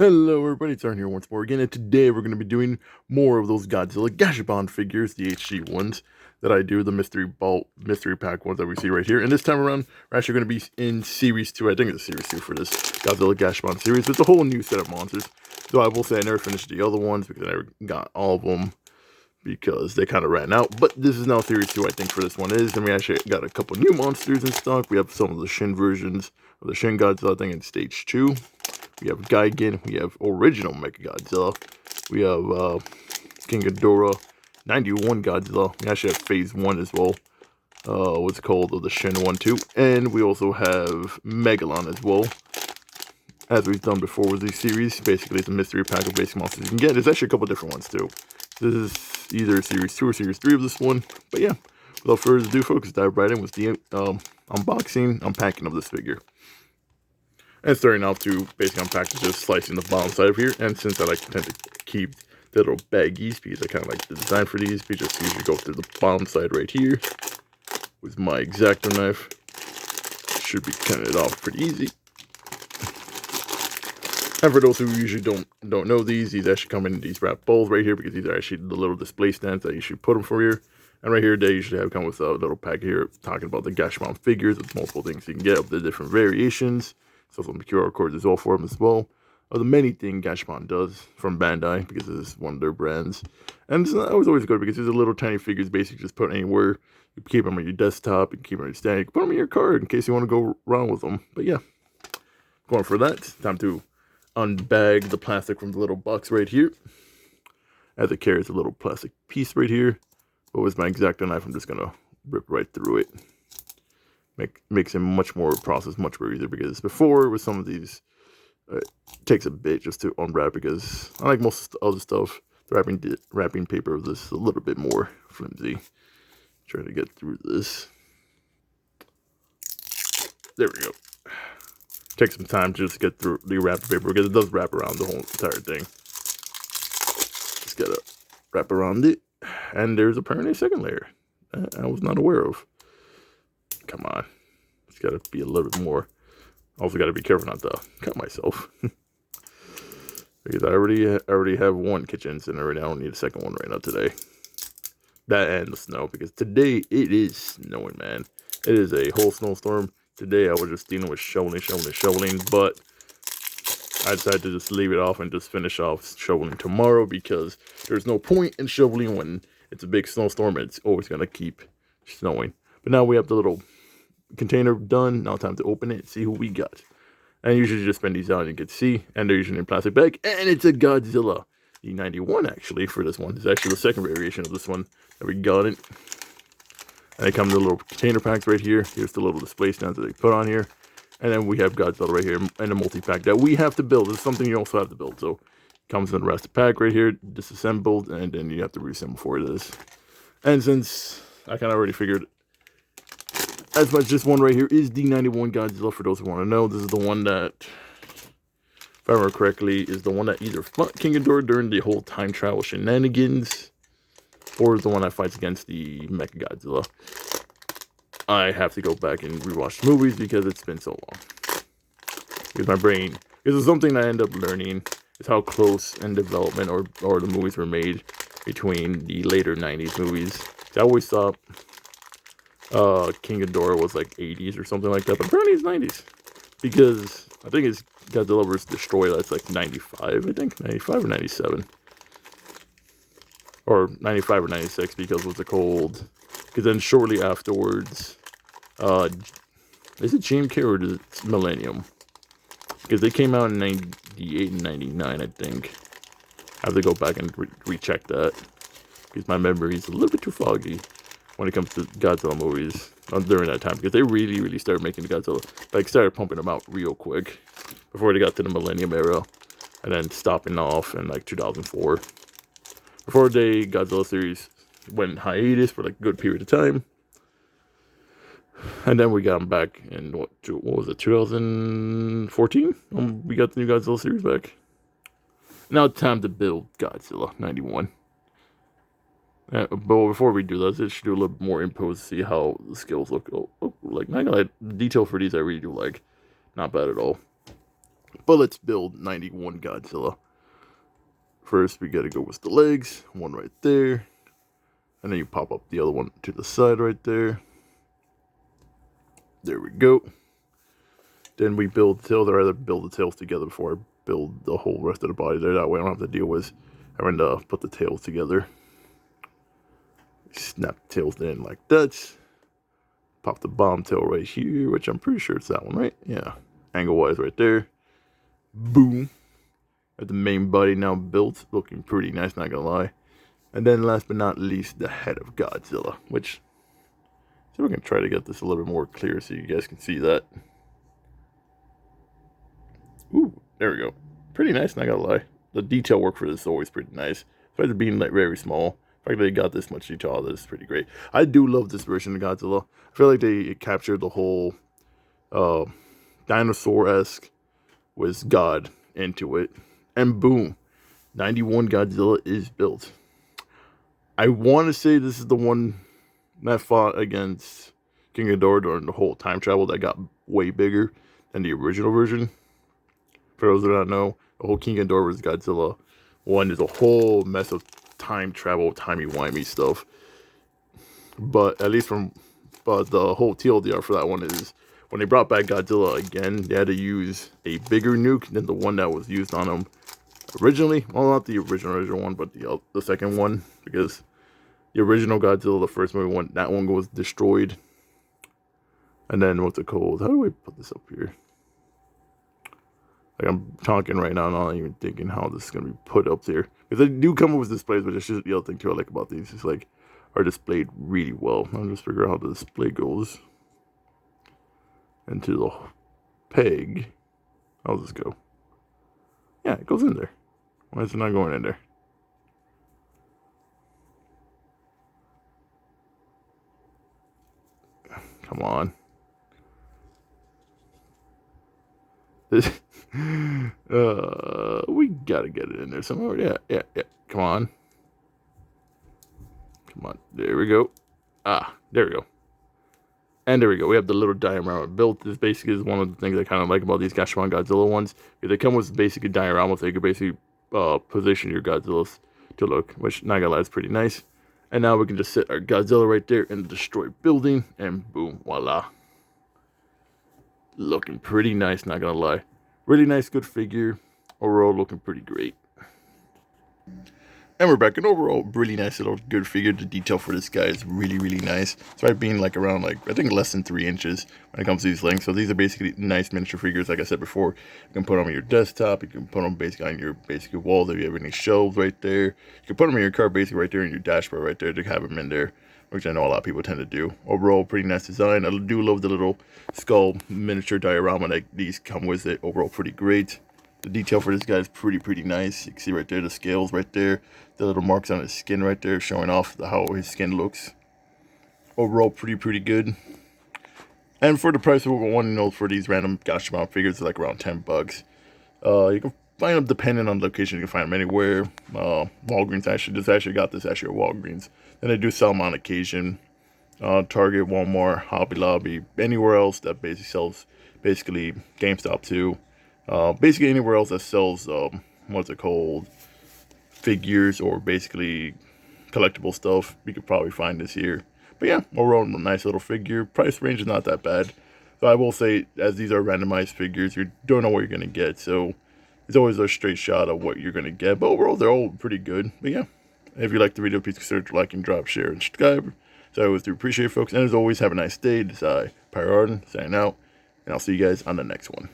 Hello everybody, it's Aaron here once more again, and today we're going to be doing more of those Godzilla Gashapon figures, the HG ones that I do, the mystery pack ones that we see right here. And this time around, we're actually going to be in Series 2, I think it's Series 2 for this Godzilla Gashapon series. It's a whole new set of monsters, though I will say I never finished the other ones because I never got all of them because they kind of ran out. But this is now Series 2, I think, for this one is, and we actually got a couple new monsters in stock. We have some of the Shin versions of the Shin Godzilla, I think, in Stage 2. We have Gigan, we have original Mechagodzilla, we have King Ghidorah, 91 Godzilla, we actually have Phase 1 as well, what's called the Shin 1 too, and we also have Megalon as well, as we've done before with these series. Basically it's a mystery pack of basic monsters you can get. There's actually a couple different ones too. This is either Series 2 or Series 3 of this one, but yeah, without further ado folks, dive right in with the unpacking of this figure. And starting off to basically unpack just slicing the bottom side of here. And since I tend to keep the little baggies because I kind of like the design for these, we just usually go through the bottom side right here with my X-Acto knife. Should be cutting it off pretty easy. And for those who usually don't know these actually come in these wrap bowls right here because these are actually the little display stands that you should put them for here. And right here, they usually have come with a little pack here talking about the Gashapon figures with multiple things you can get of the different variations. So some QR codes as well for them as well. Of the many things Gashapon does from Bandai, because this is one of their brands. And it's always good because these are little tiny figures basically just put anywhere. You can keep them on your desktop, you can keep them on your stand, you can put them in your card in case you want to go around with them. But yeah, going for that, time to unbag the plastic from the little box right here. As it carries a little plastic piece right here. But with my X-Acto knife, I'm just going to rip right through it. Makes it much more easier because before with some of these it takes a bit just to unwrap because unlike most other stuff, the wrapping paper of this is a little bit more flimsy. Trying to get through this. There we go. Takes some time to just get through the wrapping paper because it does wrap around the whole entire thing. Just gotta wrap around it, and there's apparently a second layer I was not aware of. Come on. It's got to be a little bit more. Also got to be careful not to cut myself. Because I already have one kitchen incident already. I don't need a second one right now today. That and the snow. Because today it is snowing, man. It is a whole snowstorm. Today I was just dealing with shoveling. But I decided to just leave it off and just finish off shoveling tomorrow. Because there's no point in shoveling when it's a big snowstorm. And it's always going to keep snowing. But now we have the little container done. Now time to open it and see who we got. And usually just spend these out and you can see. And they're usually in a plastic bag. And it's a Godzilla. The 91 actually for this one. It's actually the second variation of this one that we got it. And they come in the little container packs right here. Here's the little display stands that they put on here. And then we have Godzilla right here and a multi-pack that we have to build. It's something you also have to build. So it comes in the rest of the pack right here, disassembled, and then you have to reassemble for this. And since I kind of already figured as much, this one right here is the 91 Godzilla. For those who want to know, this is the one that, if I remember correctly, is the one that either fought King Ghidorah during the whole time travel shenanigans, or is the one that fights against the Mechagodzilla. I have to go back and rewatch the movies because it's been so long. Because my brain, this is something I end up learning, is how close in development or the movies were made between the later 90s movies. I always thought King Ghidorah was like 80s or something like that, but apparently it's 90s. Because I think it's Godzilla vs. Destroy that's like 95, I think. 95 or 97. Or 95 or 96 because what's it called? Because then shortly afterwards, is it GMK or is it Millennium? Because they came out in 98 and 99, I think. I have to go back and recheck that. Because my memory is a little bit too foggy when it comes to Godzilla movies during that time, because they really started making the Godzilla, like started pumping them out real quick before they got to the Millennium era, and then stopping off in like 2004. Before the Godzilla series went hiatus for like a good period of time, and then we got them back in what was it, 2014? We got the new Godzilla series back. Now it's time to build Godzilla 91. But before we do that, let's do a little more info to see how the skills look. Like, not gonna lie, the detail for these I really do like. Not bad at all. But let's build 91 Godzilla. First, we gotta go with the legs. One right there. And then you pop up the other one to the side right there. There we go. Then we build the tails. I'd rather build the tails together before I build the whole rest of the body there. That way I don't have to deal with having to put the tails together. Snap the tails in like that. Pop the bomb tail right here, which I'm pretty sure it's that one, right? Yeah. Angle-wise right there. Boom. Got the main body now built. Looking pretty nice, not gonna lie. And then last but not least, the head of Godzilla, which... So we're going to try to get this a little bit more clear so you guys can see that. Ooh, there we go. Pretty nice, not gonna lie. The detail work for this is always pretty nice. Despite it being like very small. The fact that they got this much detail out of this is pretty great. I do love this version of Godzilla. I feel like they captured the whole dinosaur-esque with God into it. And boom, 91 Godzilla is built. I want to say this is the one that fought against King Ghidorah during the whole time travel that got way bigger than the original version. For those who don't know, the whole King Ghidorah vs. Godzilla one is a whole mess of time travel, timey-wimey stuff. But at least the whole TLDR for that one is when they brought back Godzilla again, they had to use a bigger nuke than the one that was used on him originally. Well, not the original one, but the second one, because the original Godzilla, the first movie one, that one was destroyed. And then what's it called? How do I put this up here? Like I'm talking right now, not even thinking how this is gonna be put up there. Because they do come up with displays, but it's just the other thing too I like about these. It's like are displayed really well. I'll just figure out how the display goes. Into the peg. How's this go? Yeah, it goes in there. Why is it not going in there? Come on. We gotta get it in there somewhere. Yeah. Come on. There we go. There we go. And there we go. We have the little diorama built. This basically is one of the things I kind of like about these Gashapon Godzilla ones. They come with basically dioramas, so you can basically position your Godzillas to look, which not gonna lie is pretty nice. And now we can just set our Godzilla right there in the destroyed building, and boom, voila. Looking pretty nice, not gonna lie. Really nice, good figure. Overall, looking pretty great. And we're back. An overall really nice little good figure. The detail for this guy is really, really nice. Despite being like around I think less than 3 inches when it comes to these lengths. So these are basically nice miniature figures. Like I said before, you can put them on your desktop. You can put them basically on your wall if you have any shelves right there. You can put them in your car basically right there in your dashboard right there to have them in there, which I know a lot of people tend to do. Overall, pretty nice design. I do love the little skull miniature diorama that these come with it. Overall, pretty great. The detail for this guy is pretty nice. You can see right there the scales right there. The little marks on his skin right there showing off how his skin looks. Overall, pretty good. And for the price of what one knows for these random Gashapon figures, it's like around $10. You can find them depending on the location. You can find them anywhere. Walgreens actually got this at Walgreens. And they do sell them on occasion. Target, Walmart, Hobby Lobby, anywhere else that basically sells GameStop too. Basically anywhere else that sells what's it called, figures or basically collectible stuff, you could probably find this here. But yeah, overall, nice little figure. Price range is not that bad. So I will say, as these are randomized figures, you don't know what you're gonna get, so it's always a straight shot of what you're gonna get. But overall, they're all pretty good. But yeah, if you liked the video, please consider liking, drop, share, and subscribe. So I always do appreciate it, folks. And as always, have a nice day. This is Pyre Arden signing out, and I'll see you guys on the next one.